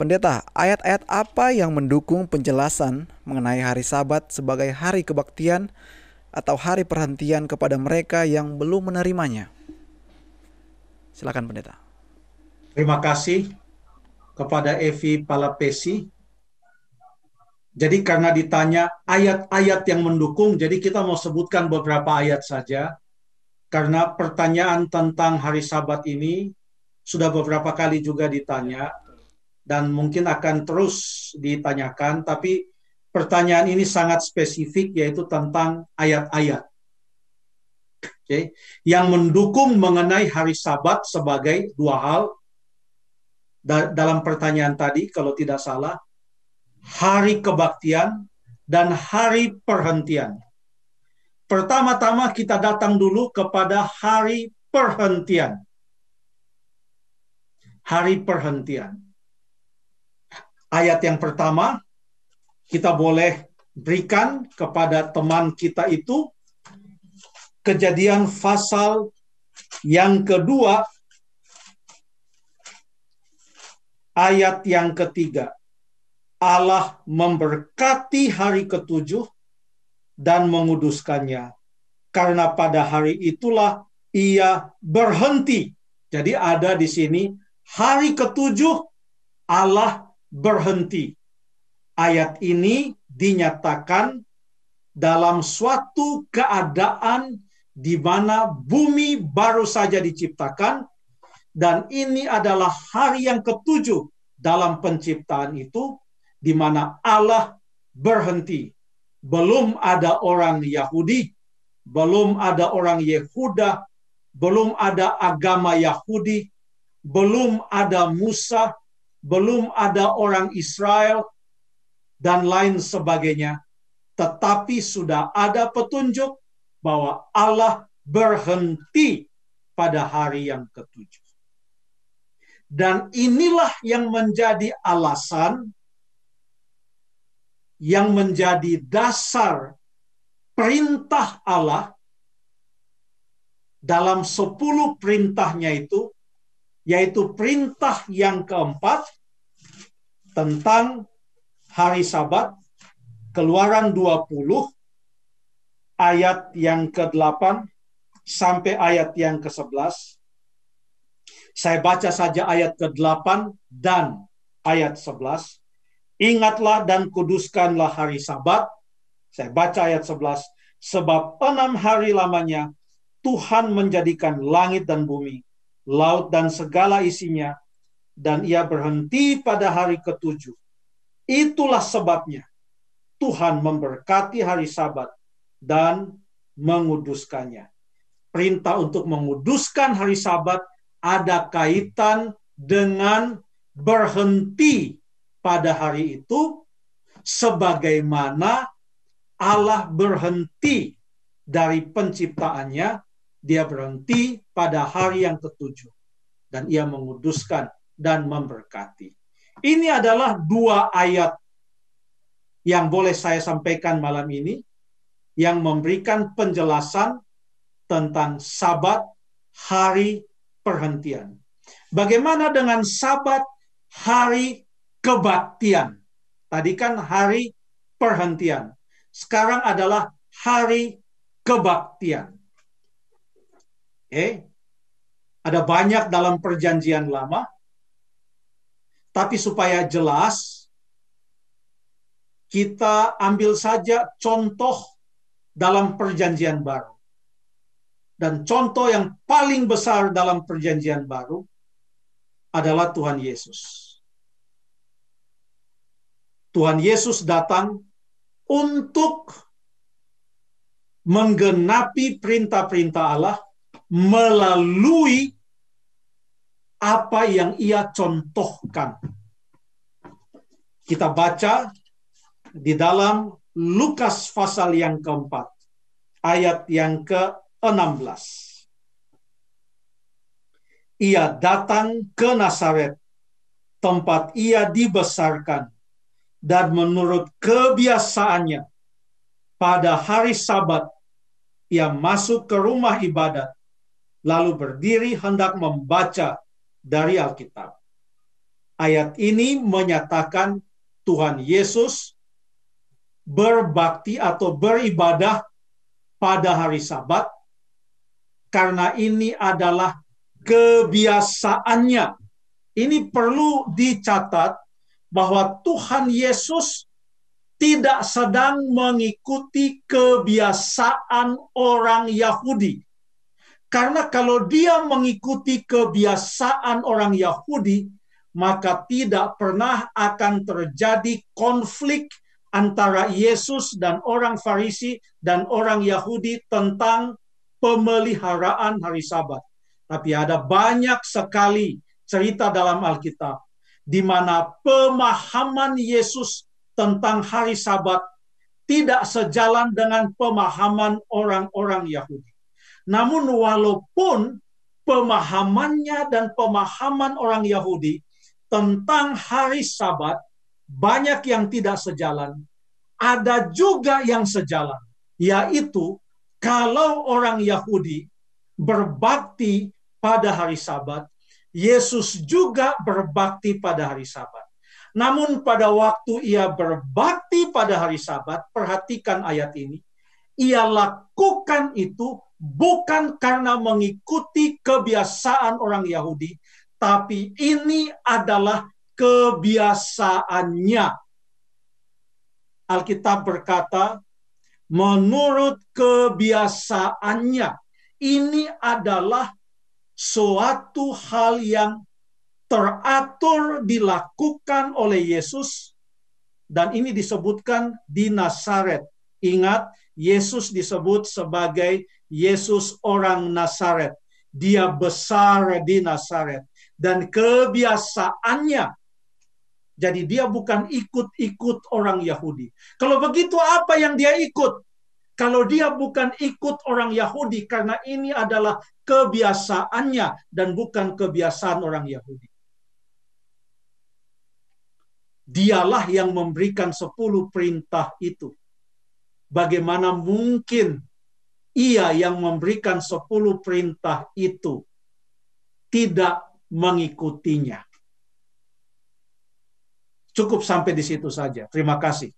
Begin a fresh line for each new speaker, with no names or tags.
Pendeta, ayat-ayat apa yang mendukung penjelasan mengenai hari Sabat sebagai hari kebaktian atau hari perhentian kepada mereka yang belum menerimanya? Silakan Pendeta.
Terima kasih kepada Evi Palapesi. Jadi karena ditanya ayat-ayat yang mendukung, jadi kita mau sebutkan beberapa ayat saja. Karena pertanyaan tentang hari Sabat ini sudah beberapa kali juga ditanya dan mungkin akan terus ditanyakan, tapi pertanyaan ini sangat spesifik yaitu tentang ayat-ayat. Okay. Yang mendukung mengenai hari Sabat sebagai dua hal dalam pertanyaan tadi kalau tidak salah, hari kebaktian dan hari perhentian. Pertama-tama kita datang dulu kepada hari perhentian. Hari perhentian. Ayat yang pertama kita boleh berikan kepada teman kita itu Kejadian pasal yang kedua ayat yang ketiga. Allah memberkati hari ketujuh dan menguduskannya, karena pada hari itulah ia berhenti. Jadi ada di sini hari ketujuh Allah berhenti. Ayat ini dinyatakan dalam suatu keadaan di mana bumi baru saja diciptakan, dan ini adalah hari yang ketujuh dalam penciptaan itu, di mana Allah berhenti. Belum ada orang Yahudi, belum ada orang Yehuda, belum ada agama Yahudi, belum ada Musa, belum ada orang Israel, dan lain sebagainya. Tetapi sudah ada petunjuk bahwa Allah berhenti pada hari yang ketujuh. Dan inilah yang menjadi alasan, yang menjadi dasar perintah Allah dalam 10 perintahnya itu, yaitu perintah yang keempat tentang hari Sabat, Keluaran 20 ayat yang ke-8 sampai ayat yang ke-11. Saya baca saja ayat ke-8 dan ayat 11. Ingatlah dan kuduskanlah hari Sabat. Saya baca ayat 11. Sebab 6 hari lamanya Tuhan menjadikan langit dan bumi, laut dan segala isinya, dan ia berhenti pada hari ketujuh. Itulah sebabnya Tuhan memberkati hari Sabat dan menguduskannya. Perintah untuk menguduskan hari Sabat ada kaitan dengan berhenti pada hari itu, sebagaimana Allah berhenti dari penciptaannya, dia berhenti pada hari yang ketujuh, dan ia menguduskan dan memberkati. Ini adalah dua ayat yang boleh saya sampaikan malam ini, yang memberikan penjelasan tentang Sabat, hari perhentian. Bagaimana dengan Sabat, hari kebaktian? Tadi kan hari perhentian. Sekarang adalah hari kebaktian. Ada banyak dalam perjanjian lama, tapi supaya jelas, kita ambil saja contoh dalam perjanjian baru. Dan contoh yang paling besar dalam perjanjian baru adalah Tuhan Yesus. Tuhan Yesus datang untuk menggenapi perintah-perintah Allah melalui apa yang ia contohkan. Kita baca di dalam Lukas pasal yang keempat, ayat yang ke-16. Ia datang ke Nazaret, tempat ia dibesarkan, dan menurut kebiasaannya, pada hari Sabat, ia masuk ke rumah ibadat, lalu berdiri hendak membaca dari Alkitab. Ayat ini menyatakan Tuhan Yesus berbakti atau beribadah pada hari Sabat karena ini adalah kebiasaannya. Ini perlu dicatat bahwa Tuhan Yesus tidak sedang mengikuti kebiasaan orang Yahudi. Karena kalau dia mengikuti kebiasaan orang Yahudi, maka tidak pernah akan terjadi konflik antara Yesus dan orang Farisi dan orang Yahudi tentang pemeliharaan hari Sabat. Tapi ada banyak sekali cerita dalam Alkitab di mana pemahaman Yesus tentang hari Sabat tidak sejalan dengan pemahaman orang-orang Yahudi. Namun walaupun pemahamannya dan pemahaman orang Yahudi tentang hari Sabat banyak yang tidak sejalan, ada juga yang sejalan, yaitu kalau orang Yahudi berbakti pada hari Sabat, Yesus juga berbakti pada hari Sabat. Namun pada waktu ia berbakti pada hari Sabat, perhatikan ayat ini, ia lakukan itu bukan karena mengikuti kebiasaan orang Yahudi, tapi ini adalah kebiasaannya. Alkitab berkata, menurut kebiasaannya. Ini adalah suatu hal yang teratur dilakukan oleh Yesus, dan ini disebutkan di Nazaret. Ingat, Yesus disebut sebagai Yesus orang Nazaret. Dia besar di Nazaret. Dan kebiasaannya, jadi dia bukan ikut-ikut orang Yahudi. Kalau begitu apa yang dia ikut? Kalau dia bukan ikut orang Yahudi, karena ini adalah kebiasaannya dan bukan kebiasaan orang Yahudi. Dialah yang memberikan 10 perintah itu. Bagaimana mungkin ia yang memberikan 10 perintah itu tidak mengikutinya? Cukup sampai di situ saja. Terima kasih.